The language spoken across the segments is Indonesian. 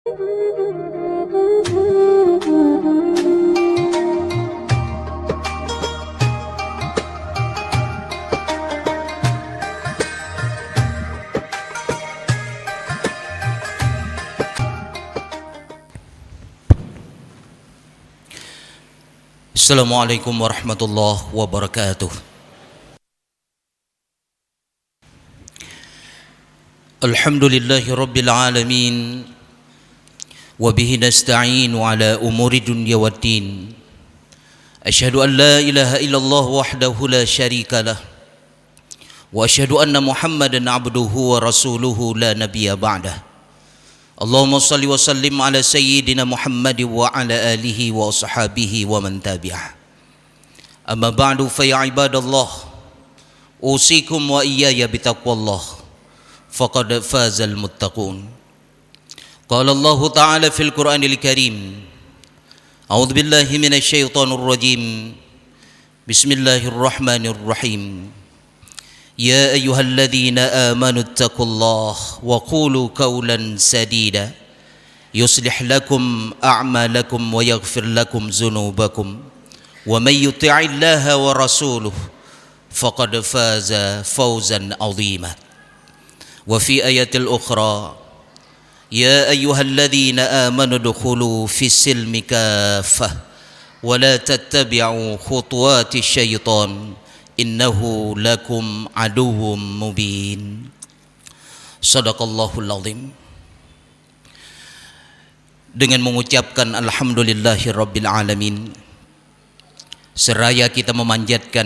Assalamualaikum warahmatullahi wabarakatuh. Alhamdulillahi rabbil alamin, wa bihi nasta'in ala umuri dunya waddin. Asyhadu an la ilaha illallah wahdahu la syarika lah, wa asyhadu anna Muhammadan abduhu wa rasuluhu la nabiyya ba'dah. Allahumma salli wa sallim ala sayyidina Muhammad wa ala alihi wa ashabihi wa man tabi'ah. Amma ba'du fa ya ibadallah, usikum wa iyaya bitaqwallah, faqad fazal muttaqun. Qala Allah ta'ala fil Qur'anil Karim, a'udzu billahi minasy syaithanir rajim. Bismillahirrahmanirrahim. يا أيها الذين آمنوا اتقوا الله وقولوا قولا سديدا يصلح لكم أعمالكم ويغفر لكم ذنوبكم ومن يطع الله ورسوله فقد فاز فوزا عظيما. وفي آية الأخرى يا أيها الذين آمنوا ادخلوا في السلم كافة ولا تتبعوا خطوات الشيطان innahu lakum aduwwum mubin. Shadaqallahul azim. Dengan mengucapkan alhamdulillahi rabbil alamin, seraya kita memanjatkan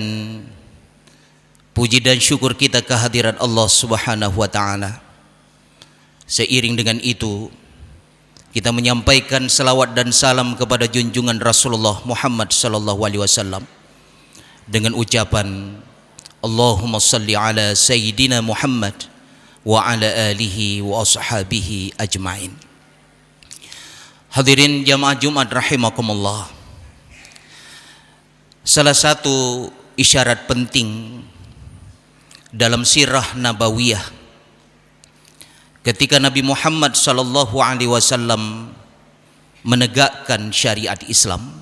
puji dan syukur kita kehadirat Allah Subhanahu wa taala, seiring dengan itu kita menyampaikan salawat dan salam kepada junjungan Rasulullah Muhammad sallallahu alaihi wasallam dengan ucapan Allahumma salli ala sayyidina Muhammad wa ala alihi wa ashabihi ajma'in. Hadirin jamaah Jumat rahimakumullah, salah satu isyarat penting dalam sirah nabawiyah ketika Nabi Muhammad sallallahu alaihi wasallam menegakkan syariat Islam,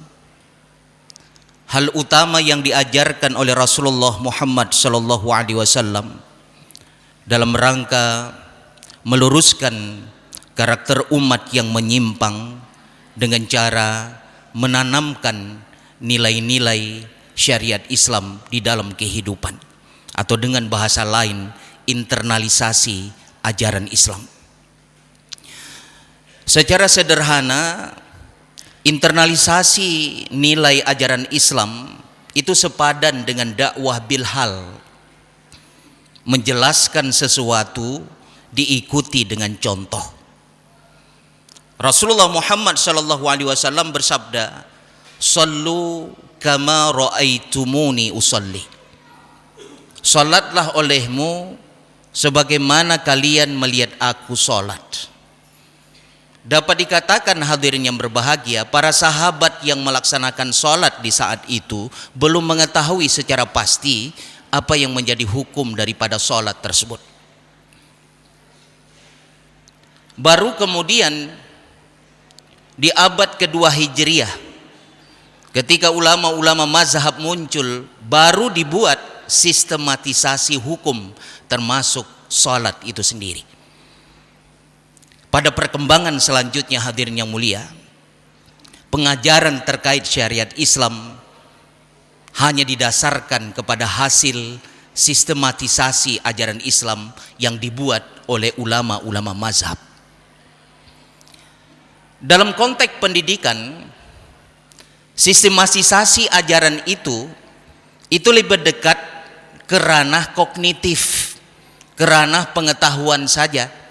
hal utama yang diajarkan oleh Rasulullah Muhammad sallallahu alaihi wasallam dalam rangka meluruskan karakter umat yang menyimpang dengan cara menanamkan nilai-nilai syariat Islam di dalam kehidupan, atau dengan bahasa lain internalisasi ajaran Islam. Secara sederhana, internalisasi nilai ajaran Islam itu sepadan dengan dakwah bilhal, menjelaskan sesuatu diikuti dengan contoh. Rasulullah Muhammad sallallahu alaihi wasallam bersabda, "Shallu kama raaitumuni usalli." Salatlah olehmu sebagaimana kalian melihat aku salat. Dapat dikatakan hadirin yang berbahagia, para sahabat yang melaksanakan sholat di saat itu belum mengetahui secara pasti apa yang menjadi hukum daripada sholat tersebut. Baru kemudian di abad kedua Hijriah, ketika ulama-ulama mazhab muncul, baru dibuat sistematisasi hukum termasuk sholat itu sendiri. Pada perkembangan selanjutnya hadirin yang mulia, pengajaran terkait syariat Islam hanya didasarkan kepada hasil sistematisasi ajaran Islam yang dibuat oleh ulama-ulama mazhab. Dalam konteks pendidikan, sistematisasi ajaran itu lebih dekat ke ranah kognitif, ke ranah pengetahuan saja.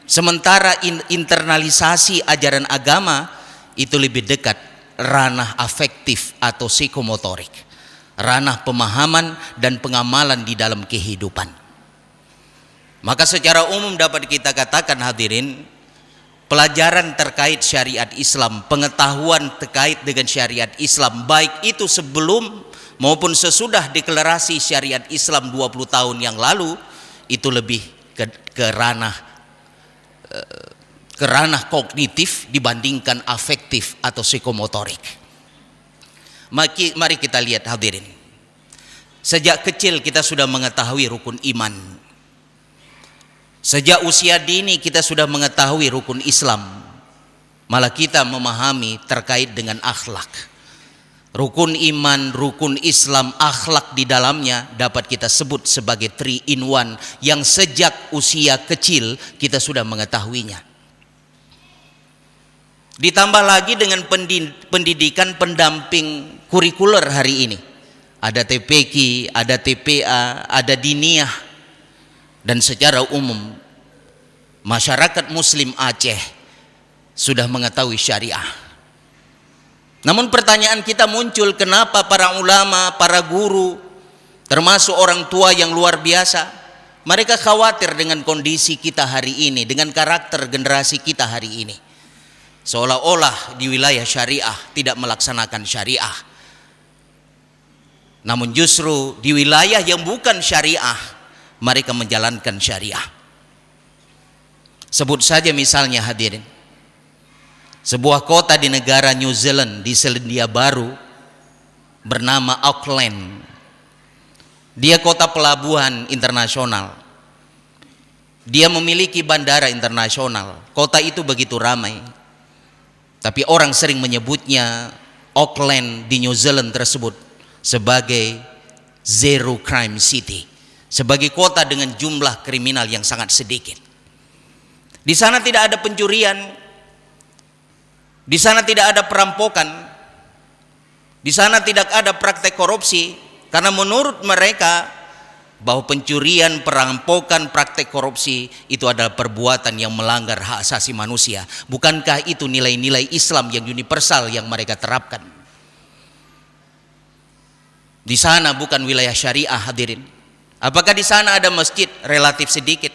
Sementara internalisasi ajaran agama itu lebih dekat ranah afektif atau psikomotorik, ranah pemahaman dan pengamalan di dalam kehidupan. Maka secara umum dapat kita katakan hadirin, pelajaran terkait syariat Islam, pengetahuan terkait dengan syariat Islam, baik itu sebelum maupun sesudah deklarasi syariat Islam 20 tahun yang lalu, itu lebih ke ranah ke ranah kognitif dibandingkan afektif atau psikomotorik. Mari kita lihat hadirin. Sejak kecil kita sudah mengetahui rukun iman. Sejak usia dini kita sudah mengetahui rukun Islam. Malah kita memahami terkait dengan akhlak. Rukun iman, rukun Islam, akhlak di dalamnya dapat kita sebut sebagai 3 in 1 yang sejak usia kecil kita sudah mengetahuinya. Ditambah lagi dengan pendidikan pendamping kurikuler hari ini. Ada TPQ, ada TPA, ada diniyah. Dan secara umum masyarakat muslim Aceh sudah mengetahui syariah. Namun pertanyaan kita muncul, kenapa para ulama, para guru, termasuk orang tua yang luar biasa, mereka khawatir dengan kondisi kita hari ini, dengan karakter generasi kita hari ini. Seolah-olah di wilayah syariah tidak melaksanakan syariah. Namun justru di wilayah yang bukan syariah, mereka menjalankan syariah. Sebut saja misalnya hadirin, sebuah kota di negara New Zealand di Selandia Baru bernama Auckland. Dia kota pelabuhan internasional. Dia memiliki bandara internasional. Kota itu begitu ramai. Tapi orang sering menyebutnya Auckland di New Zealand tersebut sebagai zero crime city, sebagai kota dengan jumlah kriminal yang sangat sedikit. Di sana tidak ada pencurian. Di sana tidak ada perampokan. Di sana tidak ada praktek korupsi, karena menurut mereka bahwa pencurian, perampokan, praktek korupsi itu adalah perbuatan yang melanggar hak asasi manusia. Bukankah itu nilai-nilai Islam yang universal yang mereka terapkan? Di sana bukan wilayah syariah hadirin. Apakah di sana ada masjid? Relatif sedikit.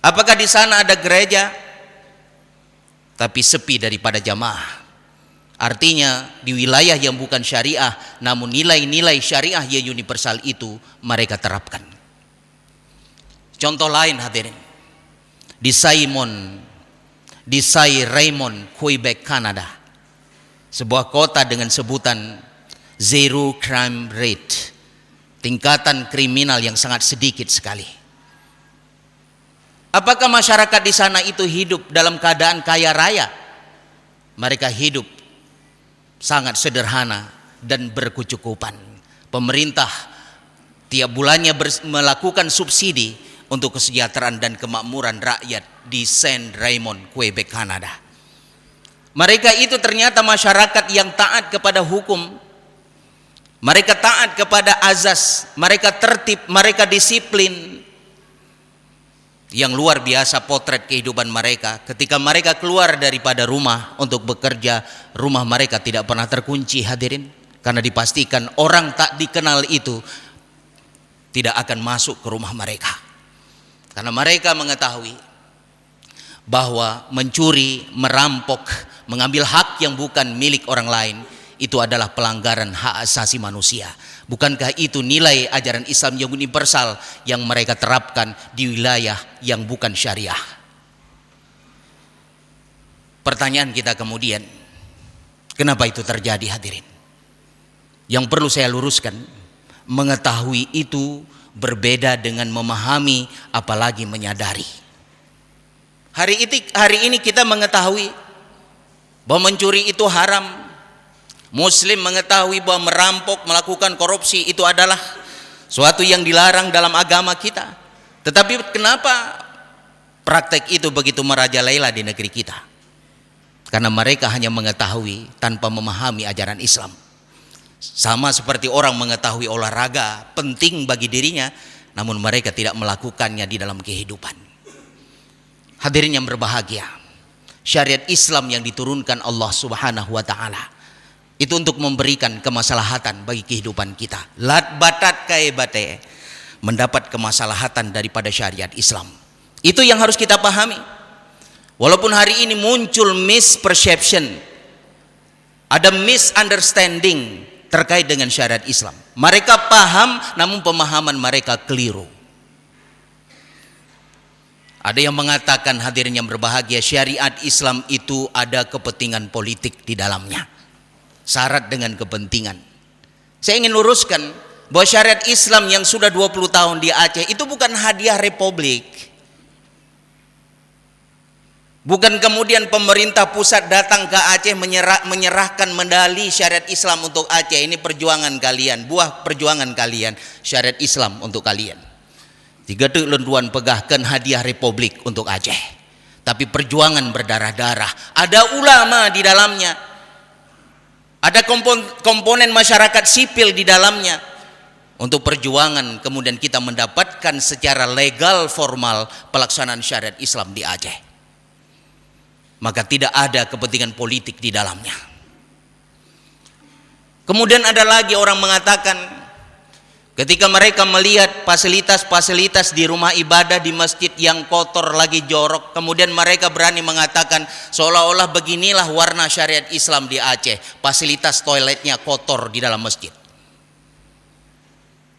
Apakah di sana ada gereja? Tapi sepi daripada jamaah. Artinya di wilayah yang bukan syariah, namun nilai-nilai syariah yang universal itu mereka terapkan. Contoh lain hadirin, di Raymond, Quebec, Kanada, sebuah kota dengan sebutan zero crime rate, tingkatan kriminal yang sangat sedikit sekali. Apakah masyarakat di sana itu hidup dalam keadaan kaya raya? Mereka hidup sangat sederhana dan berkecukupan. Pemerintah tiap bulannya melakukan subsidi untuk kesejahteraan dan kemakmuran rakyat di Saint Raymond, Quebec, Kanada. Mereka itu ternyata masyarakat yang taat kepada hukum. Mereka taat kepada azas, mereka tertib, mereka disiplin. Yang luar biasa potret kehidupan mereka ketika mereka keluar daripada rumah untuk bekerja, rumah mereka tidak pernah terkunci hadirin, karena dipastikan orang tak dikenal itu tidak akan masuk ke rumah mereka, karena mereka mengetahui bahwa mencuri, merampok, mengambil hak yang bukan milik orang lain itu adalah pelanggaran hak asasi manusia. Bukankah itu nilai ajaran Islam yang universal yang mereka terapkan di wilayah yang bukan syariah? Pertanyaan kita kemudian, kenapa itu terjadi hadirin? Yang perlu saya luruskan, mengetahui itu berbeda dengan memahami apalagi menyadari. Hari ini kita mengetahui bahwa mencuri itu haram. Muslim mengetahui bahwa merampok, melakukan korupsi itu adalah suatu yang dilarang dalam agama kita. Tetapi kenapa praktek itu begitu merajalela di negeri kita? Karena mereka hanya mengetahui tanpa memahami ajaran Islam. Sama seperti orang mengetahui olahraga penting bagi dirinya, namun mereka tidak melakukannya di dalam kehidupan. Hadirin yang berbahagia, syariat Islam yang diturunkan Allah Subhanahu wa taala itu untuk memberikan kemaslahatan bagi kehidupan kita. Lat batat kai bate, mendapat kemaslahatan daripada syariat Islam. Itu yang harus kita pahami. Walaupun hari ini muncul misperception, ada misunderstanding terkait dengan syariat Islam. Mereka paham namun pemahaman mereka keliru. Ada yang mengatakan, hadirin yang berbahagia, syariat Islam itu ada kepentingan politik di dalamnya, syarat dengan kepentingan. Saya ingin luruskan bahwa syariat Islam yang sudah 20 tahun di Aceh itu bukan hadiah republik. Bukan kemudian pemerintah pusat datang ke Aceh menyerahkan medali syariat Islam untuk Aceh. Ini perjuangan kalian, buah perjuangan kalian, syariat Islam untuk kalian. Tiga tu lenduan pegahkan hadiah republik untuk Aceh. Tapi perjuangan berdarah-darah. Ada ulama di dalamnya. Ada komponen masyarakat sipil di dalamnya. Untuk perjuangan kemudian kita mendapatkan secara legal formal pelaksanaan syariat Islam di Aceh. Maka tidak ada kepentingan politik di dalamnya. Kemudian ada lagi orang mengatakan, ketika mereka melihat fasilitas-fasilitas di rumah ibadah di masjid yang kotor lagi jorok, kemudian mereka berani mengatakan seolah-olah beginilah warna syariat Islam di Aceh, fasilitas toiletnya kotor di dalam masjid.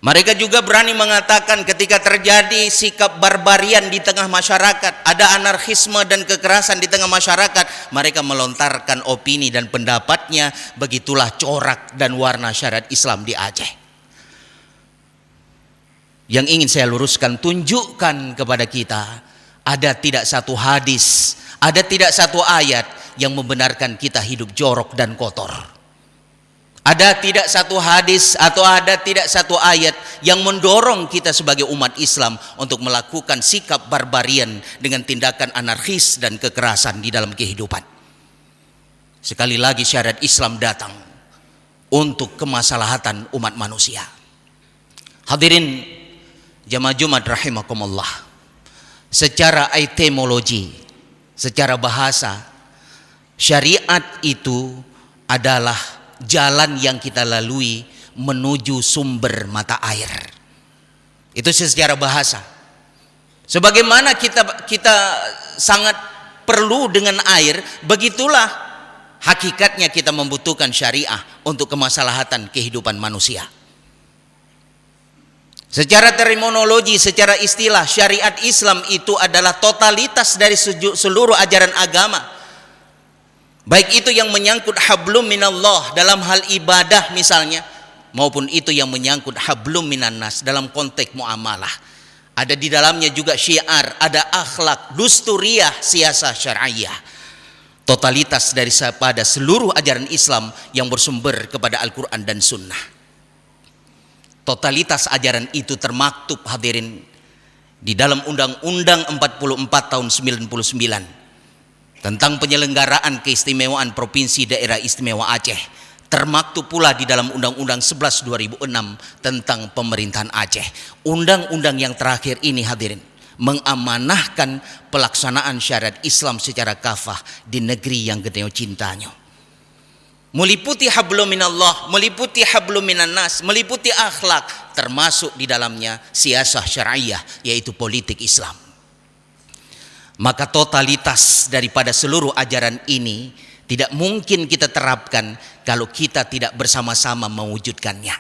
Mereka juga berani mengatakan ketika terjadi sikap barbarian di tengah masyarakat, ada anarkisme dan kekerasan di tengah masyarakat, mereka melontarkan opini dan pendapatnya, begitulah corak dan warna syariat Islam di Aceh. Yang ingin saya luruskan, tunjukkan kepada kita, ada tidak satu hadis, ada tidak satu ayat yang membenarkan kita hidup jorok dan kotor. Ada tidak satu hadis atau ada tidak satu ayat yang mendorong kita sebagai umat Islam untuk melakukan sikap barbarian dengan tindakan anarkis dan kekerasan di dalam kehidupan. Sekali lagi syariat Islam datang untuk kemaslahatan umat manusia. Hadirin jamaah Jumat rahimakumullah. Secara etimologi, secara bahasa, syariat itu adalah jalan yang kita lalui menuju sumber mata air. Itu secara bahasa. Sebagaimana kita sangat perlu dengan air, begitulah hakikatnya kita membutuhkan syariah untuk kemaslahatan kehidupan manusia. Secara terminologi, secara istilah, syariat Islam itu adalah totalitas dari seluruh ajaran agama. Baik itu yang menyangkut hablum minallah dalam hal ibadah misalnya, maupun itu yang menyangkut hablum minannas dalam konteks muamalah. Ada di dalamnya juga syiar, ada akhlak, dusturiyah, siasah syar'iyah. Totalitas daripada seluruh ajaran Islam yang bersumber kepada Al-Quran dan Sunnah. Totalitas ajaran itu termaktub hadirin di dalam Undang-Undang 44 tahun 99 tentang penyelenggaraan keistimewaan Provinsi Daerah Istimewa Aceh. Termaktub pula di dalam Undang-Undang 11 2006 tentang pemerintahan Aceh. Undang-undang yang terakhir ini hadirin mengamanahkan pelaksanaan syariat Islam secara kafah di negeri yang gedeo cintanya. Meliputi hablum minallah, meliputi hablum minannas, meliputi akhlak, termasuk di dalamnya siasah syar'iyah, yaitu politik Islam. Maka totalitas daripada seluruh ajaran ini tidak mungkin kita terapkan kalau kita tidak bersama-sama mewujudkannya.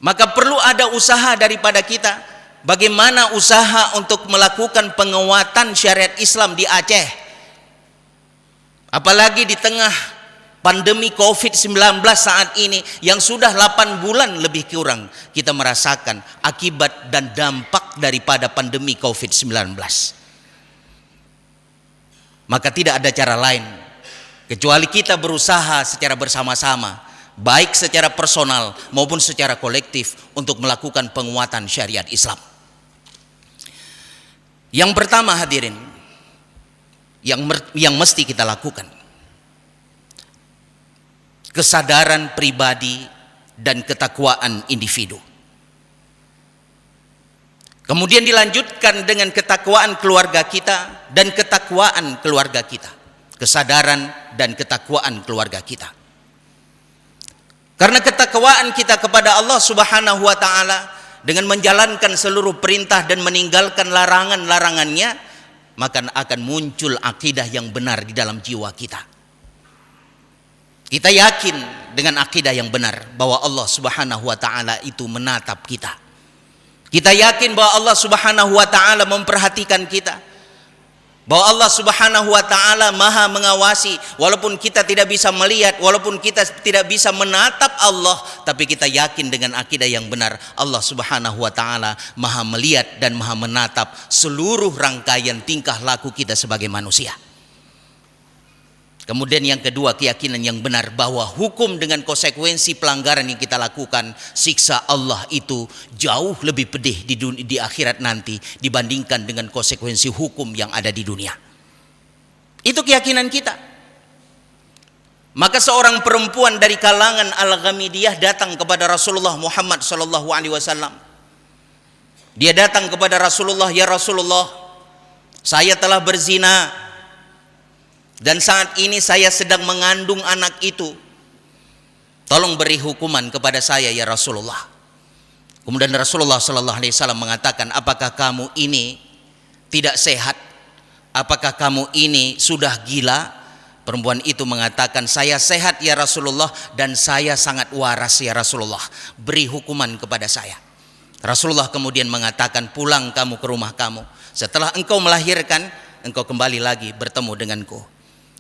Maka perlu ada usaha daripada kita. Bagaimana usaha untuk melakukan penguatan syariat Islam di Aceh? Apalagi di tengah pandemi COVID-19 saat ini yang sudah 8 bulan lebih kurang kita merasakan akibat dan dampak daripada pandemi COVID-19. Maka tidak ada cara lain kecuali kita berusaha secara bersama-sama, baik secara personal maupun secara kolektif untuk melakukan penguatan syariat Islam. Yang pertama hadirin, yang mesti kita lakukan, kesadaran pribadi dan ketakwaan individu. Kemudian dilanjutkan dengan ketakwaan keluarga kita dan ketakwaan keluarga kita. Kesadaran dan ketakwaan keluarga kita. Karena ketakwaan kita kepada Allah Subhanahu wa taala dengan menjalankan seluruh perintah dan meninggalkan larangan-larangannya, maka akan muncul akidah yang benar di dalam jiwa kita. Kita yakin dengan akidah yang benar bahwa Allah Subhanahu wa taala itu menatap kita. Kita yakin bahwa Allah Subhanahu wa taala memperhatikan kita, bahwa Allah Subhanahu wa taala Maha mengawasi, walaupun kita tidak bisa melihat, walaupun kita tidak bisa menatap Allah, tapi kita yakin dengan akidah yang benar, Allah Subhanahu wa taala Maha melihat dan Maha menatap seluruh rangkaian tingkah laku kita sebagai manusia. Kemudian yang kedua, keyakinan yang benar bahwa hukum dengan konsekuensi pelanggaran yang kita lakukan, siksa Allah itu jauh lebih pedih di akhirat nanti dibandingkan dengan konsekuensi hukum yang ada di dunia. Itu keyakinan kita. Maka seorang perempuan dari kalangan Al-Ghamidiyah datang kepada Rasulullah Muhammad SAW. Dia datang kepada Rasulullah, "Ya Rasulullah, saya telah berzina dan saat ini saya sedang mengandung anak itu. Tolong beri hukuman kepada saya ya Rasulullah." Kemudian Rasulullah sallallahu alaihi wasallam mengatakan, "Apakah kamu ini tidak sehat? Apakah kamu ini sudah gila?" Perempuan itu mengatakan, "Saya sehat ya Rasulullah dan saya sangat waras ya Rasulullah. Beri hukuman kepada saya." Rasulullah kemudian mengatakan, "Pulang kamu ke rumah kamu. Setelah engkau melahirkan, engkau kembali lagi bertemu denganku."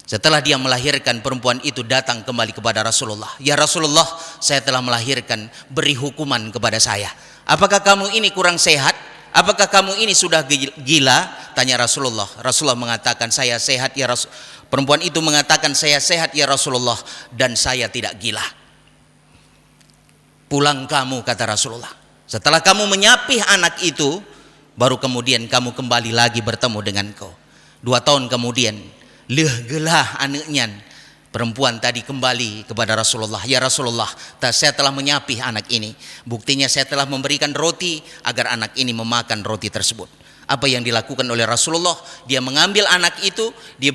Setelah dia melahirkan, perempuan itu datang kembali kepada Rasulullah. "Ya Rasulullah, saya telah melahirkan, beri hukuman kepada saya. Apakah kamu ini kurang sehat? Apakah kamu ini sudah gila?" Tanya Rasulullah. Rasulullah mengatakan, "Saya sehat ya Rasul." Perempuan itu mengatakan, "Saya sehat ya Rasulullah dan saya tidak gila." "Pulang kamu," kata Rasulullah. "Setelah kamu menyapih anak itu, baru kemudian kamu kembali lagi bertemu denganku." 2 tahun kemudian, gelah anaknya perempuan tadi kembali kepada Rasulullah. "Ya Rasulullah, saya telah menyapih anak ini. Buktinya saya telah memberikan roti agar anak ini memakan roti tersebut." Apa yang dilakukan oleh Rasulullah? Dia mengambil anak itu, dia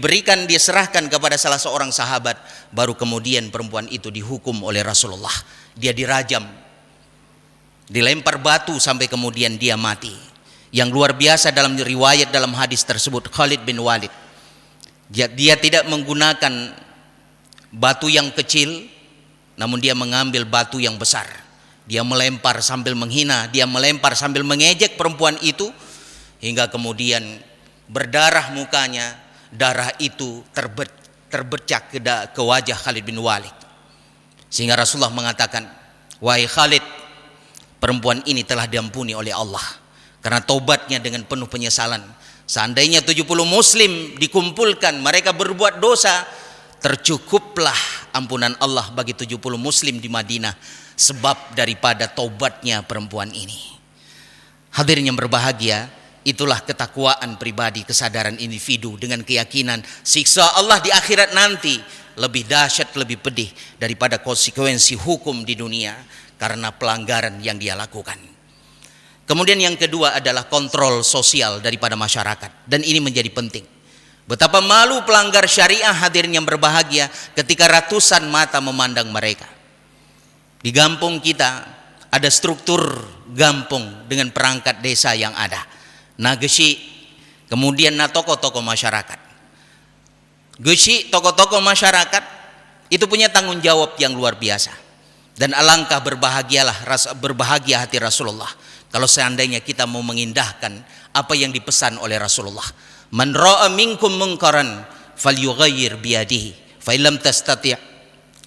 serahkan kepada salah seorang sahabat. Baru kemudian perempuan itu dihukum oleh Rasulullah. Dia dirajam, dilempar batu sampai kemudian dia mati. Yang luar biasa dalam riwayat dalam hadis tersebut, Khalid bin Walid, dia tidak menggunakan batu yang kecil, namun dia mengambil batu yang besar. Dia melempar sambil menghina, dia melempar sambil mengejek perempuan itu, hingga kemudian berdarah mukanya. Darah itu terbercak ke wajah Khalid bin Walid. Sehingga Rasulullah mengatakan, "Wahai Khalid, perempuan ini telah diampuni oleh Allah karena taubatnya dengan penuh penyesalan. Seandainya 70 muslim dikumpulkan, mereka berbuat dosa, tercukuplah ampunan Allah bagi 70 muslim di Madinah sebab daripada taubatnya perempuan ini." Hadirin yang berbahagia, itulah ketakwaan pribadi, kesadaran individu dengan keyakinan siksa Allah di akhirat nanti lebih dahsyat, lebih pedih daripada konsekuensi hukum di dunia karena pelanggaran yang dia lakukan. Kemudian yang kedua adalah kontrol sosial daripada masyarakat, dan ini menjadi penting. Betapa malu pelanggar syariah, hadirin yang berbahagia, ketika ratusan mata memandang mereka. Di kampung kita ada struktur kampung dengan perangkat desa yang ada. Gesi, kemudian tokoh-tokoh masyarakat. Gesi, tokoh-tokoh masyarakat itu punya tanggung jawab yang luar biasa. Dan alangkah berbahagia hati Rasulullah kalau seandainya kita mau mengindahkan apa yang dipesan oleh Rasulullah. "Man ra'a minkum munkaran falyughayyir biyadihi, fa illam tastati'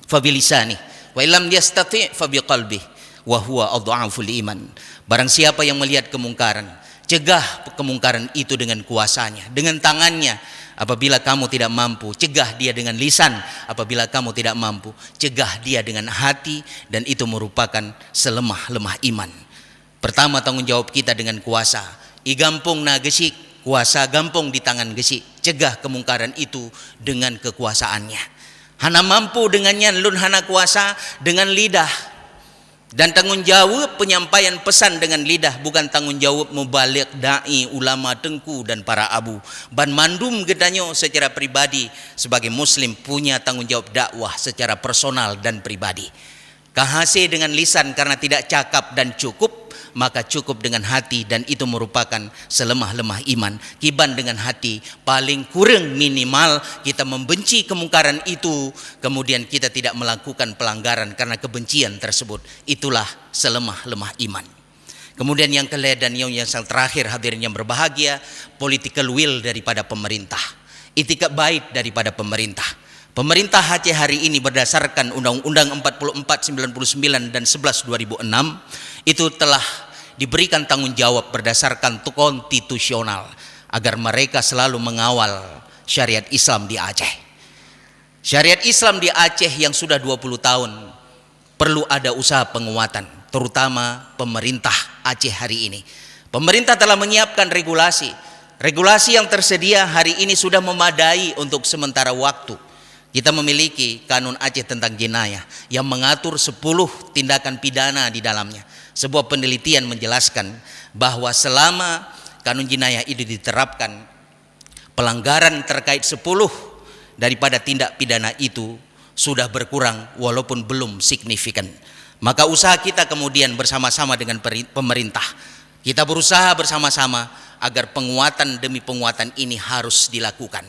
fa bilisanihi, wa illam yastati' fa biqalbihi, wa huwa adhaful iman." Barang siapa yang melihat kemungkaran, cegah kemungkaran itu dengan kuasanya, dengan tangannya. Apabila kamu tidak mampu, cegah dia dengan lisan. Apabila kamu tidak mampu, cegah dia dengan hati, dan itu merupakan selemah-lemah iman. Pertama, tanggung jawab kita dengan kuasa. Igampung na gesi, kuasa gampung di tangan gesi. Cegah kemungkaran itu dengan kekuasaannya. Hana mampu dengannya, lun hana kuasa dengan lidah. Dan tanggung jawab penyampaian pesan dengan lidah, bukan tanggung jawab mubalik da'i, ulama tengku dan para abu. Ban mandum gedanyo secara pribadi sebagai muslim punya tanggung jawab dakwah secara personal dan pribadi. Kahase dengan lisan karena tidak cakap dan cukup, maka cukup dengan hati, dan itu merupakan selemah-lemah iman. Kiban dengan hati, paling kurang minimal kita membenci kemungkaran itu, kemudian kita tidak melakukan pelanggaran karena kebencian tersebut. Itulah selemah-lemah iman. Kemudian yang dan yang terakhir hadirin yang berbahagia, political will daripada pemerintah, itikad baik daripada pemerintah. Pemerintah Aceh hari ini berdasarkan Undang-Undang 44, 99 dan 11 2006 itu telah diberikan tanggung jawab berdasarkan konstitusional agar mereka selalu mengawal syariat Islam di Aceh. Syariat Islam di Aceh yang sudah 20 tahun perlu ada usaha penguatan, terutama pemerintah Aceh hari ini. Pemerintah telah menyiapkan regulasi. Regulasi yang tersedia hari ini sudah memadai untuk sementara waktu. Kita memiliki Kanun Aceh tentang jenayah yang mengatur 10 tindakan pidana di dalamnya. Sebuah penelitian menjelaskan bahwa selama Kanun jenayah itu diterapkan, pelanggaran terkait 10 daripada tindak pidana itu sudah berkurang walaupun belum signifikan. Maka usaha kita kemudian bersama-sama dengan pemerintah, kita berusaha bersama-sama agar penguatan demi penguatan ini harus dilakukan.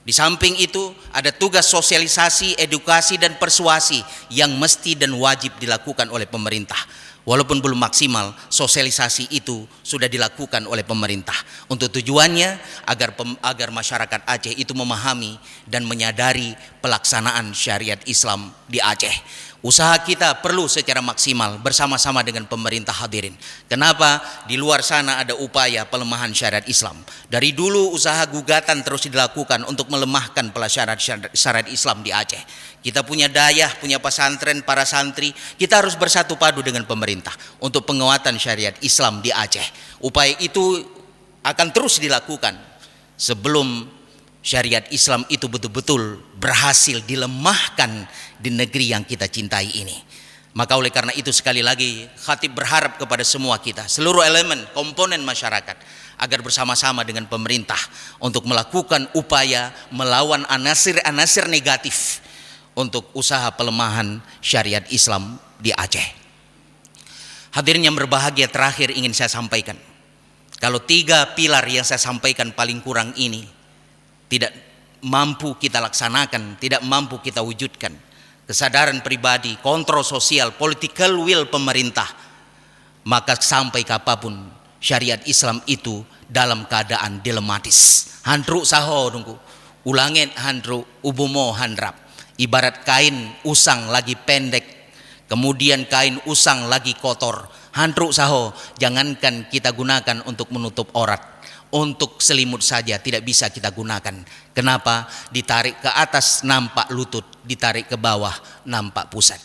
Di samping itu ada tugas sosialisasi, edukasi dan persuasi yang mesti dan wajib dilakukan oleh pemerintah. Walaupun belum maksimal, sosialisasi itu sudah dilakukan oleh pemerintah. Untuk tujuannya agar masyarakat Aceh itu memahami dan menyadari pelaksanaan syariat Islam di Aceh. Usaha kita perlu secara maksimal bersama-sama dengan pemerintah hadirin. Kenapa? Di luar sana ada upaya pelemahan syariat Islam. Dari dulu usaha gugatan terus dilakukan untuk melemahkan syariat Islam di Aceh. Kita punya dayah, punya pesantren, para santri. Kita harus bersatu padu dengan pemerintah untuk penguatan syariat Islam di Aceh. Upaya itu akan terus dilakukan sebelum syariat Islam itu betul-betul berhasil dilemahkan di negeri yang kita cintai ini. Maka oleh karena itu sekali lagi khatib berharap kepada semua kita, seluruh elemen komponen masyarakat, agar bersama-sama dengan pemerintah untuk melakukan upaya melawan anasir-anasir negatif untuk usaha pelemahan syariat Islam di Aceh. Hadirin yang berbahagia, terakhir ingin saya sampaikan, kalau 3 pilar yang saya sampaikan paling kurang ini tidak mampu kita laksanakan, tidak mampu kita wujudkan, kesadaran pribadi, kontrol sosial, political will pemerintah, maka sampai kapanpun syariat Islam itu dalam keadaan dilematis. Handru saho nunggu, ulangin handru ubumo handrap. Ibarat kain usang lagi pendek, kemudian kain usang lagi kotor. Handru saho, jangankan kita gunakan untuk menutup aurat, untuk selimut saja tidak bisa kita gunakan. Kenapa? Ditarik ke atas nampak lutut, ditarik ke bawah nampak pusat.